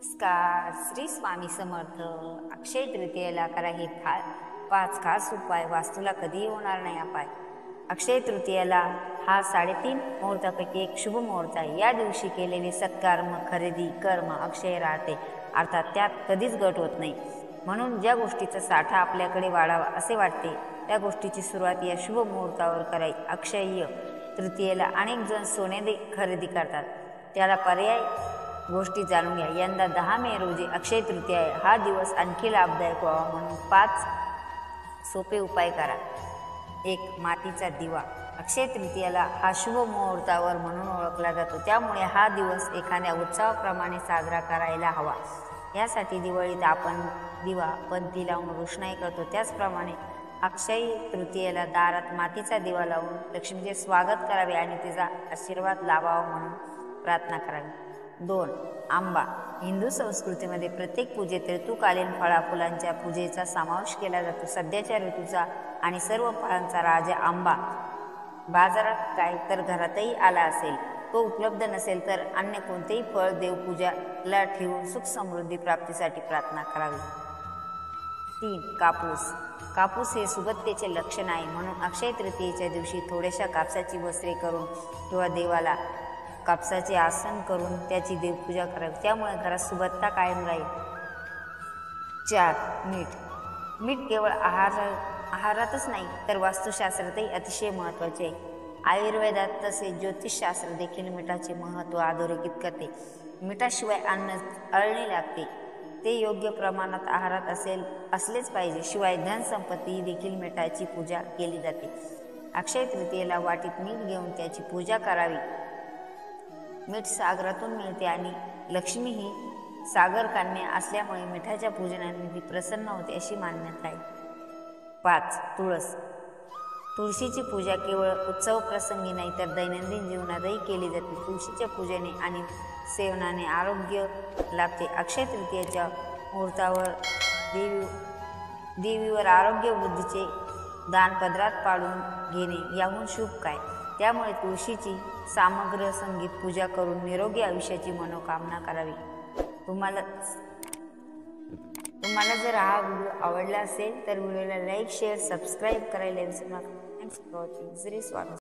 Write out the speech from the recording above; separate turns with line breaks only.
नमस्कार. श्री स्वामी समर्थ. अक्षय तृतीयेला करा हे 5 खास उपाय, वास्तूला कधीही होणार नाही अपाय. अक्षय तृतीयेला हा 3.5 मुहूर्तापैकी एक शुभ मुहूर्त आहे. या दिवशी केलेले सत्कर्म, खरेदी, कर्म अक्षय राहते, अर्थात त्यात कधीच घट होत नाही. म्हणून ज्या गोष्टीचा साठा आपल्याकडे वाढावा असे वाटते त्या गोष्टीची सुरुवात या शुभ मुहूर्तावर करावी. अक्षय तृतीयेला अनेक जण सोने खरेदी करतात, त्याला पर्याय गोष्टी जाणून घ्या. यंदा 10 मे रोजी अक्षय तृतीया आहे. हा दिवस आणखी लाभदायक व्हावा म्हणून 5 सोपे उपाय करा. 1. मातीचा दिवा. अक्षय तृतीयाला हा शुभ मुहूर्तावर म्हणून ओळखला जातो, त्यामुळे हा दिवस एखाद्या उत्सवाप्रमाणे साजरा करायला हवा. यासाठी दिवाळीत आपण दिवा पंथी लावून रोषणाई करतो, त्याचप्रमाणे अक्षय तृतीयेला दारात मातीचा दिवा लावून लक्ष्मीचे स्वागत करावे आणि तिचा आशीर्वाद लाभावा म्हणून प्रार्थना करावी. 2. आंबा. हिंदू संस्कृतीमध्ये प्रत्येक पूजेत ऋतूकालीन फळाफुलांच्या पूजेचा समावेश केला जातो. सध्याच्या ऋतूचा आणि सर्व फळांचा राजा आंबा बाजारात काय तर घरातही आला असेल, तो उपलब्ध नसेल तर अन्य कोणतेही फळ देवपूजाला ठेवून सुख समृद्धी प्राप्तीसाठी प्रार्थना करावी. 3. कापूस. कापूस हे सुबत्तेचे लक्षण आहे, म्हणून अक्षय तृतीयेच्या दिवशी थोड्याशा कापसाची वस्त्रे करून किंवा देवाला कापसाचे आसन करून त्याची देवपूजा करावी, त्यामुळे घरात सुबत्ता कायम राहील. 4. मीठ. मीठ केवळ आहारातच नाही तर वास्तुशास्त्रातही अतिशय महत्त्वाचे आहे. आयुर्वेदात तसेच ज्योतिषशास्त्र देखील मिठाचे महत्त्व अधोरेखित करते. मिठाशिवाय अन्न अळणी लागते, ते योग्य प्रमाणात आहारात असलेच पाहिजे. शिवाय धनसंपत्ती देखील मिठाची पूजा केली जाते. अक्षय तृतीयेला वाटीत मीठ घेऊन त्याची पूजा करावी. मीठ सागरातून मिळते आणि लक्ष्मी ही सागरकन्या असल्यामुळे मिठाच्या पूजनाने ती प्रसन्न होते अशी मान्यता आहे. 5. तुळस. तुळशीची पूजा केवळ उत्सव प्रसंगी नाही तर दैनंदिन जीवनातही केली जाते. तुळशीच्या पूजेने आणि सेवनाने आरोग्य लाभते. अक्षय तृतीयेच्या मुहूर्तावर देवीवर आरोग्य वृद्धीचे दान पदरात पाडून घेणे याहून शुभ काय. त्यामुळे तुळशीची सामग्र संगीत पूजा करून निरोगी आयुष्याची मनोकामना करावी. तुम्हाला जर हा व्हिडिओ आवडला असेल तर व्हिडिओला लाईक, शेअर, सबस्क्राईब करायला विसरू नका. Thanks for watching. Shri Swami.